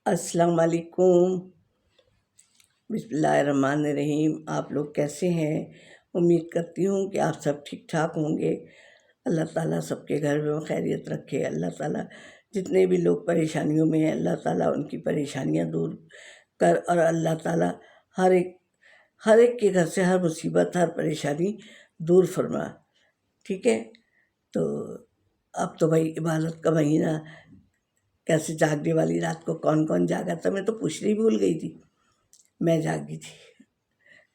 السلام علیکم، بسم اللہ الرحمن الرحیم۔ آپ لوگ کیسے ہیں؟ امید کرتی ہوں کہ آپ سب ٹھیک ٹھاک ہوں گے۔ اللہ تعالیٰ سب کے گھر میں خیریت رکھے۔ اللہ تعالیٰ جتنے بھی لوگ پریشانیوں میں ہیں، اللہ تعالیٰ ان کی پریشانیاں دور کر، اور اللہ تعالیٰ ہر ایک کے گھر سے ہر مصیبت، ہر پریشانی دور فرما۔ ٹھیک ہے، تو اب تو بھائی عبادت کا مہینہ، کیسے جاگنے والی رات کو کون کون جاگا تھا؟ میں تو پوچھنا ہی بھول گئی تھی، میں جاگی تھی۔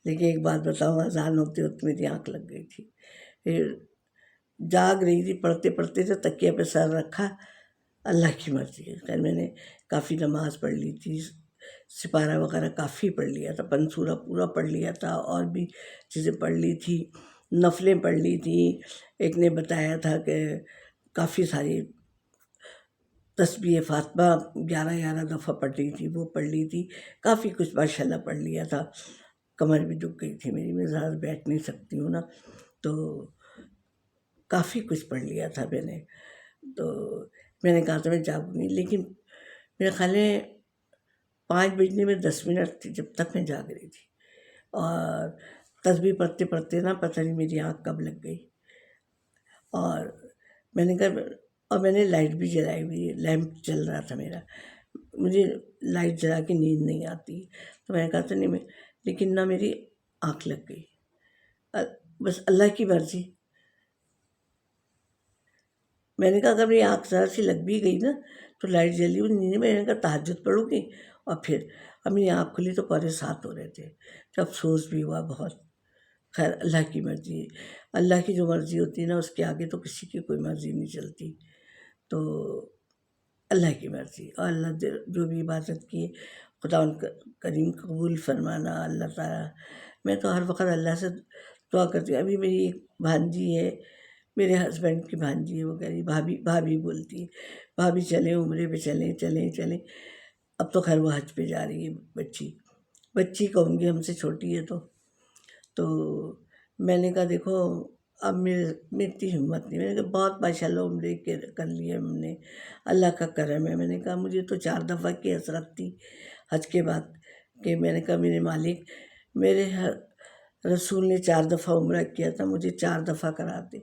لیکن ایک بات بتاؤں، اذان ہوتے ہوتے میری آنکھ لگ گئی تھی، پھر جاگ رہی تھی، پڑھتے پڑھتے تو تکیہ پہ سر رکھا، اللہ کی مرضی ہے۔ خیر میں نے کافی نماز پڑھ لی تھی، سپارہ وغیرہ کافی پڑھ لیا تھا، پنسورہ پورا پڑھ لیا تھا، اور بھی چیزیں پڑھ لی تھی، نفلیں پڑھ لی تھیں۔ ایک نے بتایا تھا کہ کافی ساری تسبیح فاطمہ 11 دفعہ پڑھ لی تھی، وہ پڑھ لی تھی، کافی کچھ ماشاءاللہ پڑھ لیا تھا۔ کمر بھی دکھ گئی تھی میری، میں زیادہ بیٹھ نہیں سکتی ہوں نا، تو کافی کچھ پڑھ لیا تھا میں نے۔ تو میں نے کہا تھا میں جاگوں گی، لیکن میرے خیال میں 5 بجنے میں 10 منٹ تھی جب تک میں جاگ رہی تھی، اور تسبیح پڑھتے پڑھتے نا پتہ نہیں میری آنکھ کب لگ گئی۔ اور میں نے کہا، اور میں نے لائٹ بھی جلائی ہوئی ہے، لیمپ چل رہا تھا میرا، مجھے لائٹ جلا کے نیند نہیں آتی، تو میں نے کہا تھا نہیں میں، لیکن نہ میری آنکھ لگ گئی، بس اللہ کی مرضی۔ میں نے کہا اگر میری آنکھ ذرا سی لگ بھی گئی نا تو لائٹ جلی ہوئی نہیں، میں نے کہا تہجد پڑھوں گی، اور پھر اب میری آنکھ کھلی تو 7:15 ہو رہے تھے، تو افسوس بھی ہوا بہت۔ خیر اللہ کی مرضی، اللہ کی جو مرضی ہوتی ہے نا، اس کے آگے تو کسی کی کوئی مرضی نہیں چلتی، تو اللہ کی مرضی۔ اور اللہ جو بھی عبادت کی خدا ان کریم قبول فرمانا اللہ تعالیٰ۔ میں تو ہر وقت اللہ سے دعا کرتی ہوں۔ ابھی میری ایک بھانجی ہے، میرے ہسبینڈ کی بھانجی ہے، وہ کہہ رہی بھابھی بولتی ہے، بھابھی چلیں عمرے پہ، چلیں۔ اب تو خیر وہ حج پہ جا رہی ہے، بچی کہوں گی، ہم سے چھوٹی ہے تو میں نے کہا دیکھو اب میری اتنی ہمت نہیں، میں نے کہا بہت ماشاءاللہ عمرے کر لیے ہم نے، اللہ کا کرم ہے۔ میں نے کہا مجھے تو 4 دفعہ کی حسرت تھی حج کے بعد، کہ میں نے کہا میرے مالک، میرے رسول نے 4 دفعہ عمرہ کیا تھا، مجھے 4 دفعہ کراتے،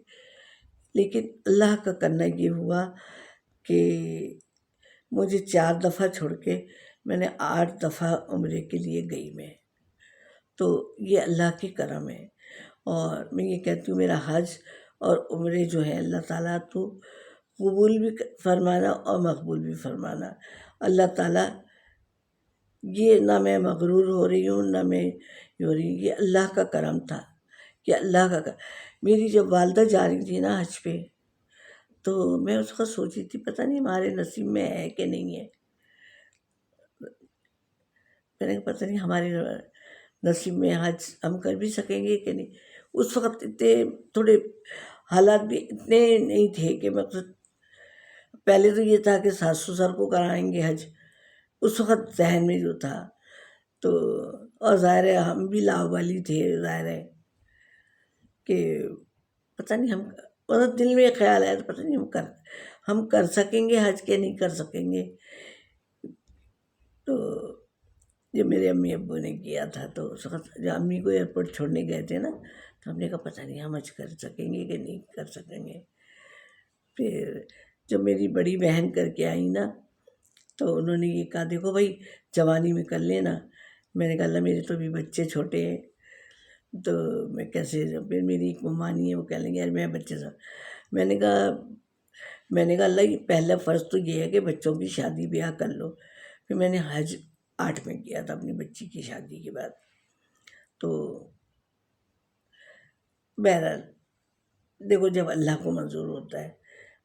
لیکن اللہ کا کرنا یہ ہوا کہ مجھے 4 دفعہ چھوڑ کے میں نے 8 دفعہ عمرے کے لیے گئی میں، تو یہ اللہ کی کرم ہے۔ اور میں یہ کہتی ہوں میرا حج اور عمرے جو ہے اللہ تعالیٰ تو قبول بھی فرمانا اور مقبول بھی فرمانا۔ اللہ تعالیٰ، یہ نہ میں مغرور ہو رہی ہوں نہ میں یہ ہو رہی ہوں، یہ اللہ کا کرم تھا، کہ اللہ کا میری جب والدہ جا رہی تھی نا حج پہ، تو میں اس وقت سوچی تھی پتہ نہیں ہمارے نصیب میں ہے کہ نہیں ہے، میں نے کہا پتہ نہیں ہمارے نصیب میں حج ہم کر بھی سکیں گے کہ نہیں۔ اس وقت اتنے تھوڑے حالات بھی اتنے نہیں تھے کہ مطلب، پہلے تو یہ تھا کہ ساس سسر کو کرائیں گے حج، اس وقت ذہن میں جو تھا، تو اور ظاہر ہے ہم بھی لاوالی تھے، ظاہر ہے کہ پتہ نہیں ہم، مطلب دل میں خیال آیا تو پتہ نہیں ہم کر سکیں گے حج کے نہیں کر سکیں گے۔ تو جب میرے امی ابو نے کیا تھا تو اس وقت جب امی کو ایئرپورٹ چھوڑنے گئے تھے نا، تو ہم نے کہا پتہ نہیں ہم حج کر سکیں گے کہ نہیں کر سکیں گے۔ پھر جب میری بڑی بہن کر کے آئی نا، تو انہوں نے یہ کہا دیکھو بھائی جوانی میں کر لینا۔ میں نے کہا اللہ میرے تو ابھی بچے چھوٹے ہیں، تو میں کیسے، پھر میری ایک ممانی ہے وہ کہہ لیں گے یار میں بچے سے، میں نے کہا اللہ یہ پہلا فرض تو یہ ہے کہ بچوں کی شادی بیاہ کر لو۔ پھر میں نے حج 8 میں کیا تھا اپنی بچی کی شادی کے بعد۔ تو بہرحال دیکھو جب اللہ کو منظور ہوتا ہے،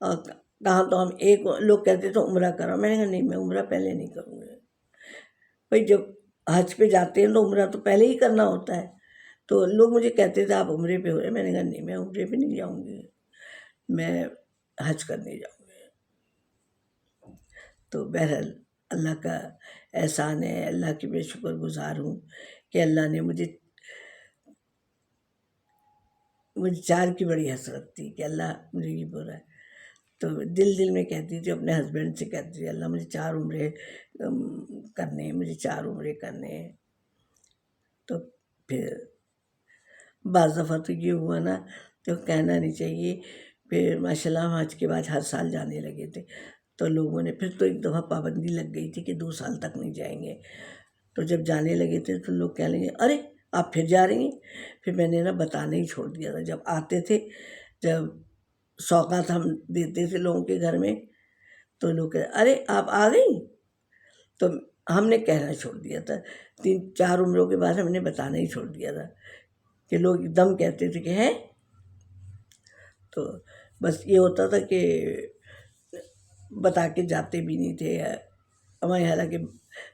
اور کہاں تو ہم ایک لوگ کہتے تو عمرہ کرو، میں نے کہا نہیں میں عمرہ پہلے نہیں کروں گا بھائی، جب حج پہ جاتے ہیں تو عمرہ تو پہلے ہی کرنا ہوتا ہے۔ تو لوگ مجھے کہتے تھے آپ عمرے پہ ہو رہے، میں نے کہا نہیں میں عمرے پہ نہیں جاؤں گی، میں حج کرنے جاؤں گی۔ تو بہرحال اللہ کا احسان ہے، اللہ کی میں شکر گزار ہوں کہ اللہ نے مجھے 4 کی بڑی حسرت تھی کہ اللہ مجھے یہ بولا ہے، تو دل میں کہتی تھی، اپنے ہسبینڈ سے کہتی تھی، اللہ مجھے 4 عمرے کرنے ہیں، مجھے 4 عمرے کرنے ہیں۔ تو پھر بعض دفعہ تو یہ ہوا نا، تو کہنا نہیں چاہیے، پھر ماشاء اللہ ہم حج کے بعد ہر سال جانے لگے تھے، تو لوگوں نے پھر تو ایک دفعہ پابندی لگ گئی تھی کہ 2 سال تک نہیں جائیں گے۔ تو جب جانے لگے تھے تو لوگ کہنے لگے، ارے آپ پھر جا رہی ہیں؟ پھر میں نے نا بتانا ہی چھوڑ دیا تھا۔ جب آتے تھے، جب سوغات ہم دیتے تھے لوگوں کے گھر میں، تو لوگ کہتے، ارے آپ آ گئی؟ تو ہم نے کہنا چھوڑ دیا تھا، 3-4 عمروں کے بعد ہم نے بتانا ہی چھوڑ دیا تھا کہ لوگ ایک دم کہتے تھے کہ ہیں۔ تو بس یہ ہوتا تھا کہ بتا کے جاتے بھی نہیں تھے ہمارے، حالانکہ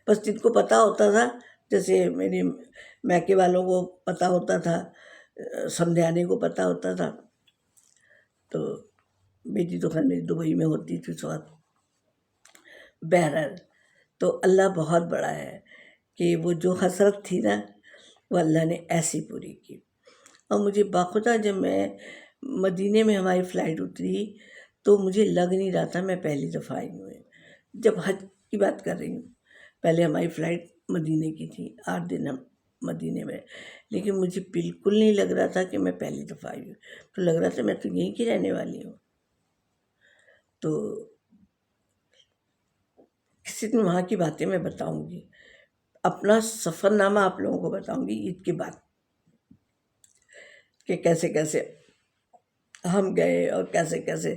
بس جن کو پتہ ہوتا تھا، جیسے میرے میکے والوں کو پتہ ہوتا تھا، سمدھیانے کو پتہ ہوتا تھا، تو بیٹی تو خیر میری دبئی میں ہوتی تھی اس وقت۔ بہرحال تو اللہ بہت بڑا ہے کہ وہ جو حسرت تھی نا، وہ اللہ نے ایسی پوری کی۔ اور مجھے باخدا جب میں مدینے میں ہماری فلائٹ اتری تو مجھے لگ نہیں رہا تھا میں پہلی دفعہ آئی ہوں، جب حج کی بات کر رہی ہوں۔ پہلے ہماری فلائٹ مدینے کی تھی، 8 دن ہم مدینے میں، لیکن مجھے بالکل نہیں لگ رہا تھا کہ میں پہلی دفعہ آئی ہوں، تو لگ رہا تھا میں تو یہیں کی رہنے والی ہوں۔ تو کسی دن وہاں کی باتیں میں بتاؤں گی، اپنا سفر نامہ آپ لوگوں کو بتاؤں گی عید کے بعد، کہ کیسے کیسے ہم گئے اور کیسے کیسے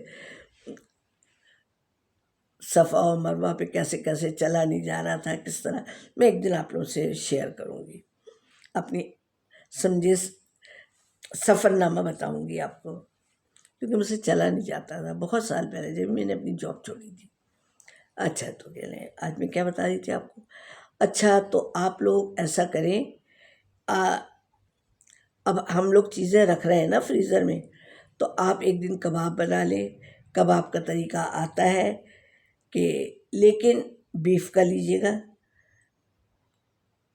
صفا و مروہ پہ کیسے کیسے چلا نہیں جا رہا تھا، کس طرح۔ میں ایک دن آپ لوگوں سے شیئر کروں گی، اپنی سمجھے سفر نامہ بتاؤں گی آپ کو، کیونکہ مجھ سے چلا نہیں جاتا تھا بہت سال پہلے جب میں نے اپنی جاب چھوڑی تھی۔ اچھا تو کہہ لیں آج میں کیا بتا رہی تھی آپ کو؟ اچھا تو آپ لوگ ایسا کریں، اب ہم لوگ چیزیں رکھ رہے ہیں نا فریزر میں، تو آپ ایک دن کباب بنا لیں۔ کباب کا طریقہ آتا ہے کہ لیکن بیف کا لیجیے گا،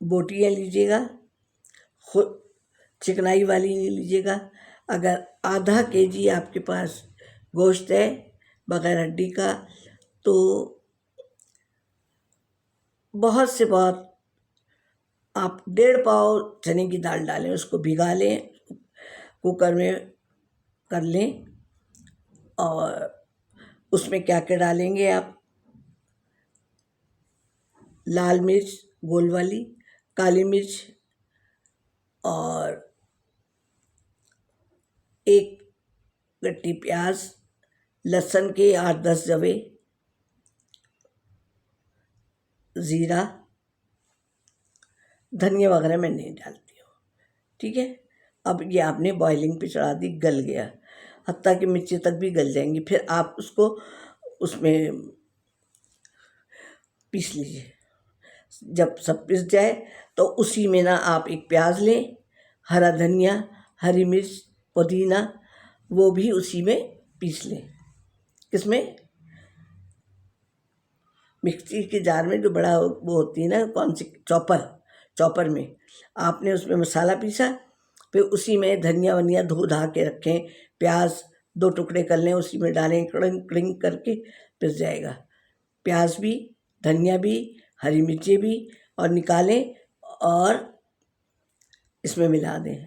بوٹیاں لیجیے گا، خود چکنائی والی نہیں لیجیے گا۔ اگر آدھا kg آپ کے پاس گوشت ہے بغیر ہڈی کا، تو بہت سے بہت آپ 1.5 پاؤ چنے کی دال ڈالیں، اس کو بھگا لیں، کوکر میں کر لیں، اور اس میں کیا کیا ڈالیں گے آپ؟ لال مرچ گول والی، کالی مرچ، اور 1 گٹی پیاز، لہسن کے 8-10 جوے، زیرہ، دھنیا وغیرہ میں نہیں ڈالتی ہوں، ٹھیک ہے۔ اب یہ آپ نے بوائلنگ پہ چڑھا دی، گل گیا، حتیٰ کہ مرچیں تک بھی گل جائیں گی، پھر آپ اس کو اس میں پیس لیجیے۔ جب سب پس جائے تو اسی میں نا آپ 1 پیاز لیں، ہرا دھنیا، ہری مرچ، پودینہ، وہ بھی اسی میں پیس لیں۔ کس میں؟ مکسی کے جار میں، جو بڑا وہ ہوتی ہے نا، کون سی، چاپر میں آپ نے اس میں مسالہ پیسا، پھر اسی میں دھنیا ونیا دھو دھا کے رکھیں، پیاز 2 ٹکڑے کر لیں، اسی میں ڈالیں، کڑنگ کڑنگ کر کے پس جائے گا، پیاز بھی، دھنیا بھی، ہری مرچیں بھی، اور نکالیں اور اس میں ملا دیں۔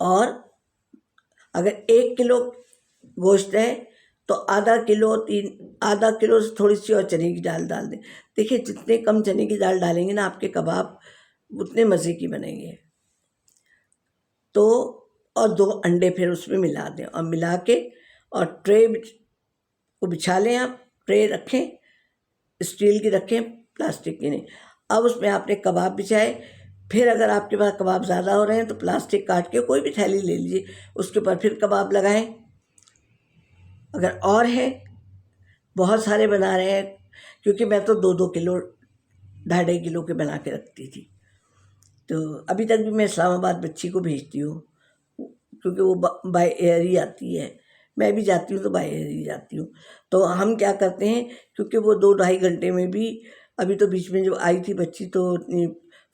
اور اگر 1 کلو گوشت ہے تو آدھا کلو سے تھوڑی سی اور چنے کی دال ڈال دیں۔ دیکھیں جتنے کم چنے کی دال ڈالیں گے نا آپ کے کباب اتنے مزے کی بنیں گے۔ تو اور 2 انڈے پھر اس میں ملا دیں، اور ملا کے اور ٹرے کو بچھا لیں، آپ ٹرے رکھیں، اسٹیل کی رکھیں، پلاسٹک کی نہیں۔ اب اس میں آپ نے کباب بچھائے، پھر اگر آپ کے پاس کباب زیادہ ہو رہے ہیں تو پلاسٹک کاٹ کے کوئی بھی تھیلی لے لیجیے، اس کے اوپر پھر کباب لگائیں۔ اگر اور ہے، بہت سارے بنا رہے ہیں، کیونکہ میں تو 2-2 کلو 2.5 کلو کے بنا کے رکھتی تھی، تو ابھی تک بھی میں اسلام آباد بچی کو بھیجتی ہوں، کیونکہ وہ بائی ایئر ہی آتی ہے، میں بھی جاتی ہوں تو بائی ایئر ہی جاتی ہوں۔ تو ہم کیا کرتے ہیں، کیونکہ وہ 2-2.5 گھنٹے میں بھی، ابھی تو بیچ میں جب آئی تھی بچی تو اتنی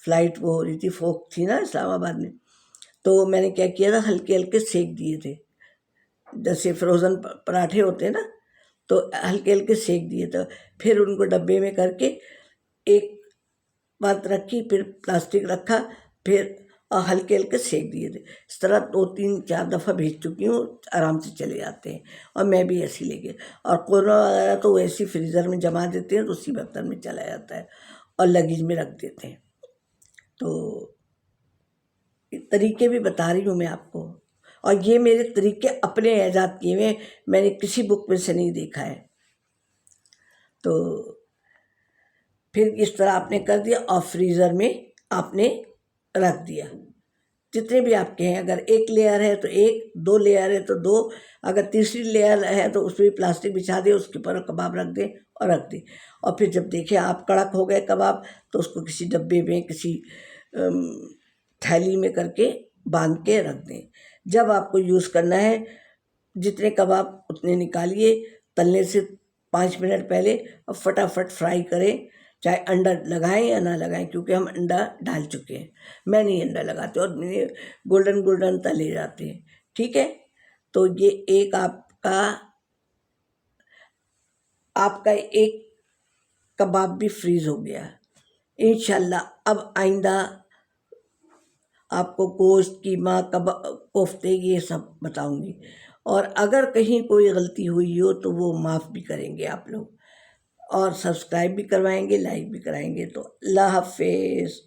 فلائٹ وہ ہو رہی تھی، فوک تھی نا اسلام آباد میں، تو میں نے کیا کیا تھا، ہلکے ہلکے سیک دیے تھے، جیسے فروزن پراٹھے ہوتے ہیں نا، تو ہلکے ہلکے سیک دیے، تو پھر ان کو ڈبے میں کر کے ایک بات رکھی، پھر پلاسٹک رکھا، پھر اور ہلکے ہلکے سیک دیے تھے۔ اس طرح 2-3-4 دفعہ بھیج چکی ہوں، آرام سے چلے جاتے ہیں۔ اور میں بھی ایسے لے کے، اور قورمہ وغیرہ تو ویسے ہی فریزر میں جما دیتے ہیں تو اسی برتن میں چلا جاتا ہے اور لگیج میں رکھ دیتے ہیں۔ تو طریقے بھی بتا رہی ہوں میں آپ کو، اور یہ میرے طریقے اپنے ایجاد کیے ہوئے، میں نے کسی بک میں سے نہیں دیکھا ہے۔ تو پھر اس طرح آپ نے کر دیا اور فریزر میں آپ نے رکھ دیا۔ جتنے بھی آپ کے ہیں، اگر 1 لیئر ہے تو 1، 2 لیئر ہے تو 2، اگر تیسری لیئر ہے تو اس پہ پلاسٹک بچھا دیں، اس کے اوپر کباب رکھ دیں اور رکھ دیں۔ اور پھر جب دیکھیں آپ کڑک ہو گئے کباب تو اس کو کسی ڈبے میں، کسی تھیلی میں کر کے باندھ کے رکھ دیں۔ جب آپ کو یوز کرنا ہے، جتنے کباب اتنے نکالیے، تلنے سے 5 منٹ پہلے، اور فٹافٹ فرائی کریں، چاہے انڈا لگائیں یا نہ لگائیں، کیونکہ ہم انڈا ڈال چکے ہیں۔ میں نہیں انڈا لگاتے، اور میرے گولڈن تلے جاتے ہیں، ٹھیک ہے۔ تو یہ ایک آپ کا ایک کباب بھی فریز ہو گیا۔ انشاءاللہ اب آئندہ آپ کو گوشت، قیمہ، کوفتے یہ سب بتاؤں گی، اور اگر کہیں کوئی غلطی ہوئی ہو تو وہ معاف بھی کریں گے آپ لوگ، اور سبسکرائب بھی کروائیں گے، لائک بھی کرائیں گے۔ تو اللہ حافظ۔